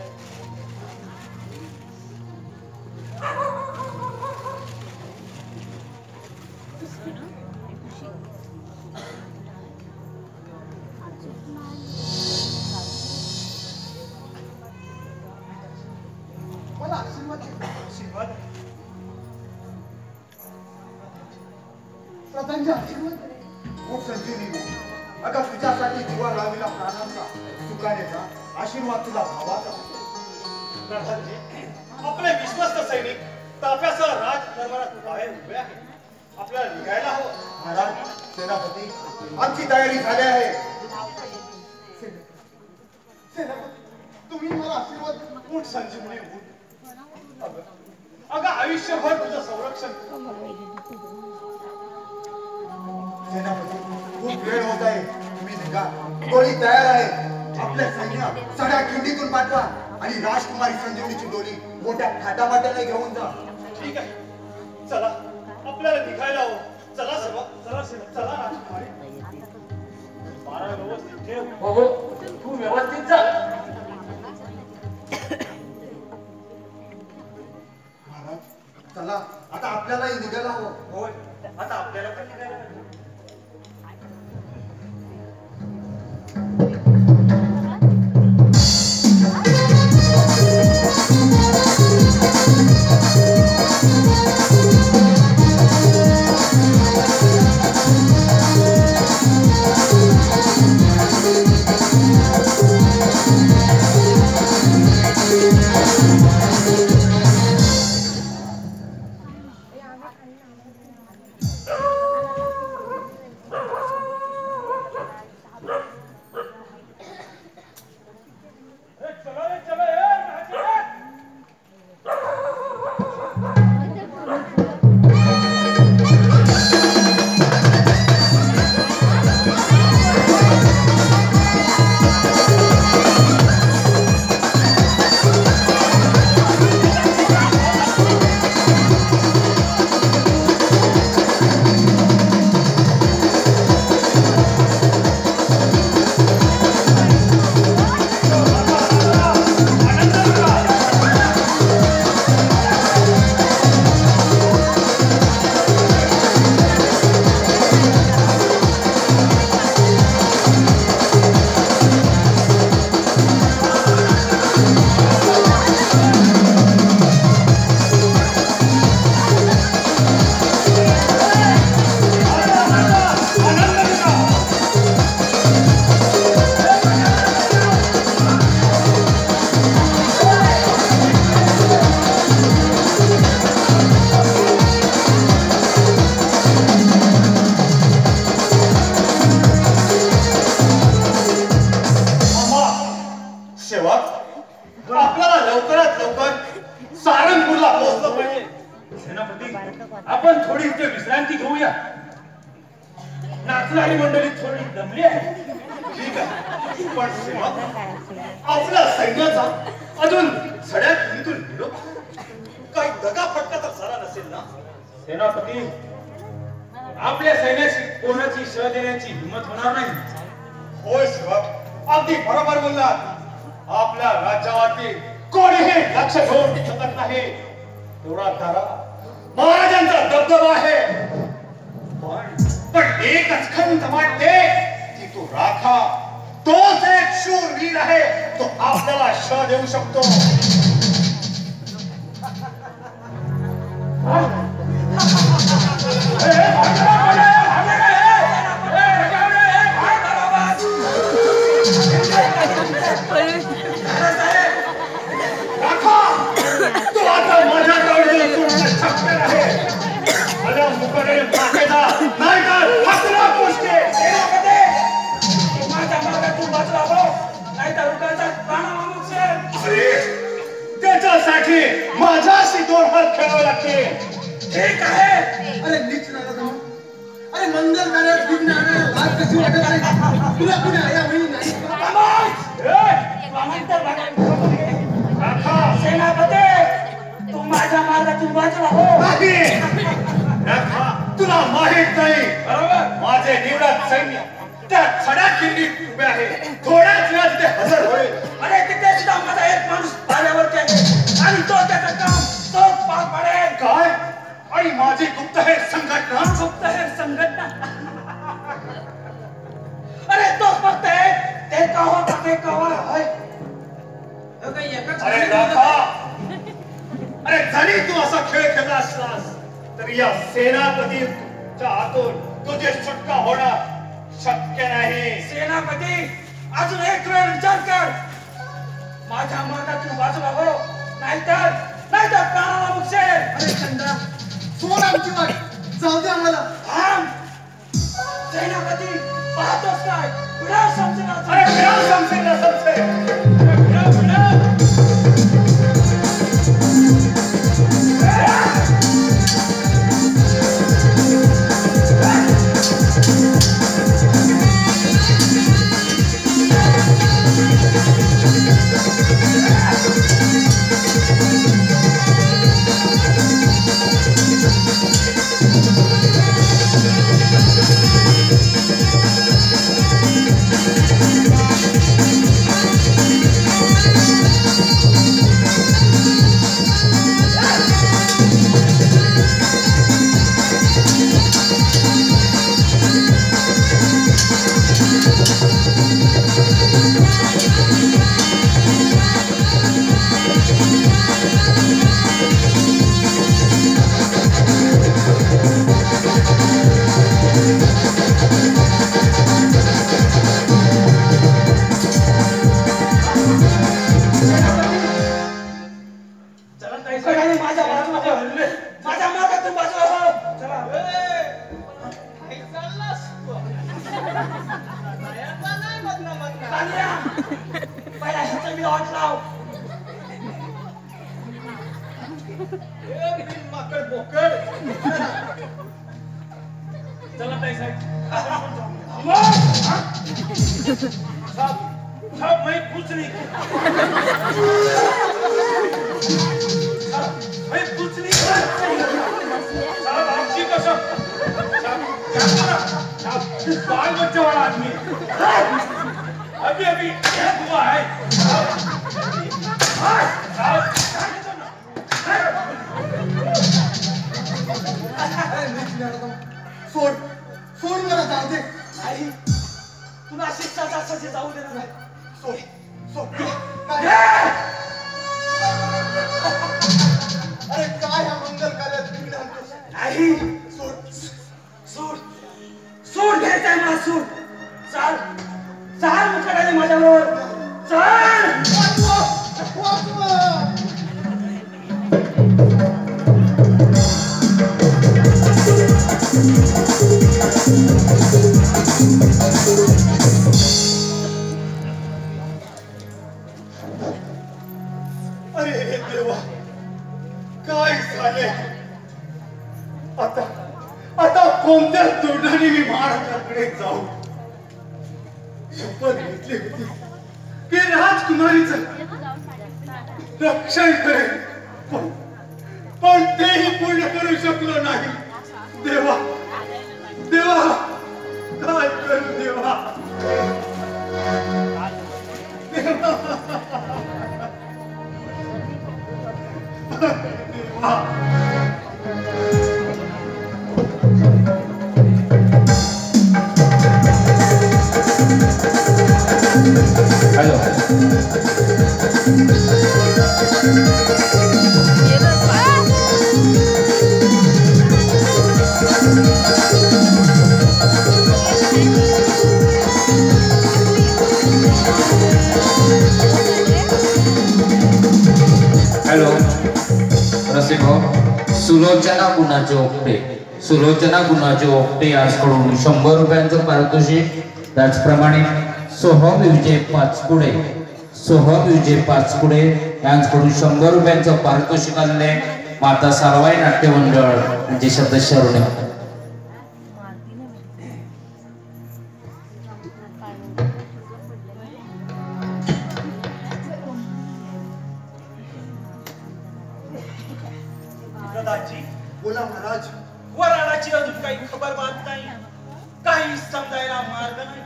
Speaker 4: मला आशीर्वाद द्या.
Speaker 3: आशीर्वाद
Speaker 4: प्रधानजी आशीर्वाद दे. खूप संजीवनी. अगं तुझ्यासाठी जीवा लाविला प्राणांचा सुखानेचा आशीर्वाद तुला भावाचा.
Speaker 1: प्रधानजी आपले विश्वस्त सैनिक ताफ्यासह राज दरबारात बाहेर उभे आहेत. आपल्याला निघायला हवं.
Speaker 4: महाराज, सेनापती, आमची तयारी झाली आहे. सेनापती, तुम्ही मला आशीर्वाद द्या.
Speaker 1: उठ संजीवनी उठ. अगं आयुष्यभर तुझं संरक्षण.
Speaker 4: सेनापती, खूप वेळ होत आहे. तुम्ही निघा. डोळी तयार आहे. आपल्या सैन्य सगळ्या खिंडीतून पाठवा आणि राजकुमारी संजीवनीची डोली मोठ्या थाटामाटाने घेऊन जा.
Speaker 1: ठीक आहे चला आपल्याला निघायला हवं. चला सर्व चला चला राजकुमारी. बारा व्यवस्थित ठेव. हो तू व्यवस्थित जा.
Speaker 4: महाराज, चला आता आपल्यालाही निघायला हवं.
Speaker 3: होय. आता आपल्याला पण निघायला पाहिजे.
Speaker 1: आपण थोडी इथे विश्रांती घेऊया. नाचणारी मंडळी थोडी दमली आहे. ठीक आहे, पण सेवक, आपल्या सैन्याचा अजून सड्या खिंडीतून निरोप काही दगा फटका तर झाला नसेल ना? सेनापती, आपल्या सैन्याची कोणाची शह देण्याची हिंमत होणार नाही. होय सेवक, अगदी बरोबर बोललात. आपल्या राज्यावरती कोणीही लक्ष ठेवून शकत नाही. तेवढा तारा महाराजांचा दबदबा आहे. पण एकच खंत वाटते की तो राखा, तोच एक शूरवीर आहे. तो आपल्याला शह देऊ शकतो. त्याच्यासाठी माझ्याशी दोन हात खेळावे लागतील. ठीक आहे.
Speaker 4: अरे नीच नका जाऊ. अरे मंगल कार्यात विघ्न आणायला लाज कशी वाटत नाही तुला? कुणी आया होई नाही. सेनापती तू माझ्या मार्गातून वाचला हो.
Speaker 3: तुला माहित नाही बरोबर माझे निवडक सैन्य त्या खड्या किल्लीत उभे आहे. थोड्याच वेळात ते हजर होईल.
Speaker 4: अरे तिथे सुद्धा माझा एक माणूस पाण्यावरती आहे आणि तो त्याचं काम तो पार पाडेल.
Speaker 3: काय आणि माझी गुप्तहेर संघटना
Speaker 4: गुप्तहेर संघटना अरे तो फक्त आहे ते कवा का ते कवा आहे.
Speaker 3: अरे राखा अरे जरी तू असा खेळ खेळला असलास तरी या सेनापतीच्या हातून तुझे सुटका होणं शक्य नाही.
Speaker 4: सेनापती अजून एक वेळ विचार कर. माझ्या मार्गातून बाजूला हो नाहीतर प्राणाला मुक्षे.
Speaker 6: अरे चंद्रा सोड आमची वाट जाऊ दे आम्हाला.
Speaker 4: थांब सेनापती पाहतोस काय विडा समजेना.
Speaker 3: अरे विराम समसे ना समसे
Speaker 4: माझ्या मार्गातून बाजूला हो. चला पहिला ह्याचा मी वाट लाव.
Speaker 1: चला ताई साहेब मैं कुछ नहीं साहब आपकी कसम बाल बच्चे वाला आदमी अभी अभी हुआ है
Speaker 6: सोड सोड मला जाऊ दे.
Speaker 4: आई तुला शिक्षाचा सजे जाऊ देणार नाही.
Speaker 6: सोड सोड. अरे काय हा मंगल कार्यात बिघड आणतोस.
Speaker 4: आई
Speaker 6: सोड
Speaker 4: सूट सूट घ्यायचंय मला सूट. चाल चाल मुकडाने माझ्याबरोबर चाल.
Speaker 3: अरे देवा काय झाले आता आता कोणत्या तोंडाने मी महाराजांकडे जाऊ. शपथ घेतली होती की राजकुमारीचं रक्षण करेल पण तेही पूर्ण करू शकलो नाही. देवा देवा काय करू देवा.
Speaker 2: हॅलो हॅलो रसिको सुलोचना गुणाचे ओपटे आजकडून 100 रुपयांचं पारितोषिक. त्याचप्रमाणे सोहम विजय पाचपुडे यांच्याकडून 100 रुपयांचं पारितोषिक आणले. माता सारवाई नाट्य मंडळ यांचे सदस्य ऋण.
Speaker 3: प्रधानजी,
Speaker 4: बोला महाराज.
Speaker 3: वराडाची अजून काही खबर बात नाही, काही समजायला मार्ग नाही.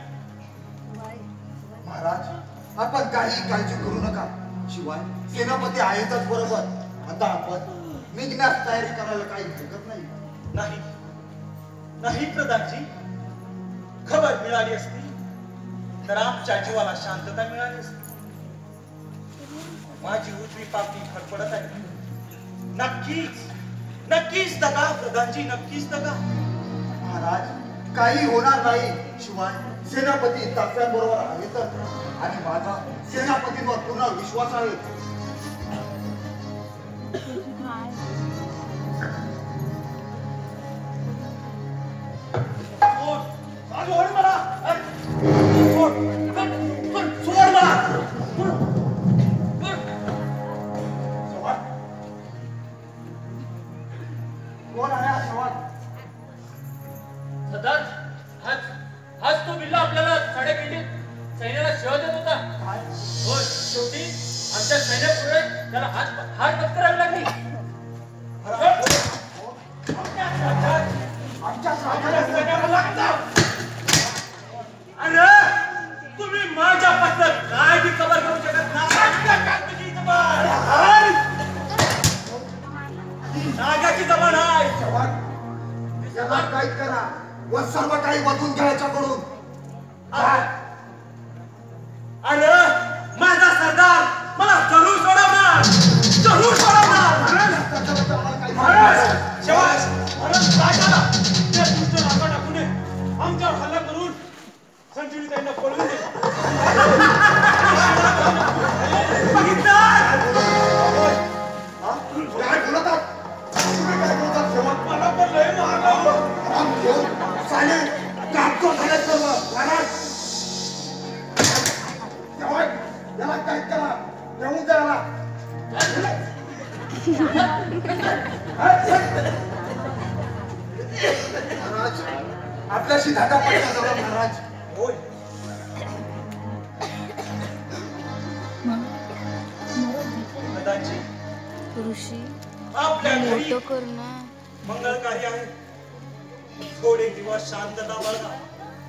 Speaker 4: महाराज, आपण काही काळजी करू नका. शिवाय सेनापती आहेतच बरोबर. आता आपण निघण्यास तयारी करायला काही हरकत नाही.
Speaker 3: नाही नाही प्रधानजी, खबर मिळाली असती तर आमच्या जीवाला शांतता मिळाली असती. माझी उजवी पापणी फडफडत आहे. नक्कीच नक्कीच दगा प्रधानजी, नक्कीच दगा.
Speaker 4: महाराज, काही होणार नाही. शिवाय सेनापती ताफ्यांबरोबर आहेतच आणि माझा सेनापतींवर पूर्ण विश्वास आहे.
Speaker 3: सोड मला, सोड मला.
Speaker 4: कोण आहे हा सवाल?
Speaker 1: सदाच हाच तो बिल्ला आपल्याला साडेपिंडीत सैन्याला शिवा देत होता. होय, शेवटी आमच्या सैन्यापुढे त्याला हात पत्करावी लागली.
Speaker 3: अरे तुम्ही माझ्याबद्दल काय बी खबर घेऊ शकत नाही. नागाची जबान आहे.
Speaker 4: याला काय करा व सर्व काही वाचून घ्यायच्याकडून.
Speaker 3: अरे माझा सरदार मला जरूर सोडवणार, जरूर सोडवणार. शिवाय परत राजाला त्या दुष्ट रागा टाकू नये. आमच्यावर हल्ला करून संजीवनी त्यांना पळून दे.
Speaker 4: काय बोलतात? तुम्ही काय बोलतात सेवक?
Speaker 3: मला पण लय महाग
Speaker 4: आराम घेऊन चाले कापतो झाले सर्व. महाराज, सेवक, याला काय करा, नेऊन जा याला. महाराज, आपल्याशी धागा पडला जवळ. महाराज,
Speaker 3: होय, दादाजी,
Speaker 5: ऋषी
Speaker 3: आपल्या घरी
Speaker 5: मोठं कर ना.
Speaker 3: मंगल कार्य आहे. थोडे दिवस शांतता बाळगा.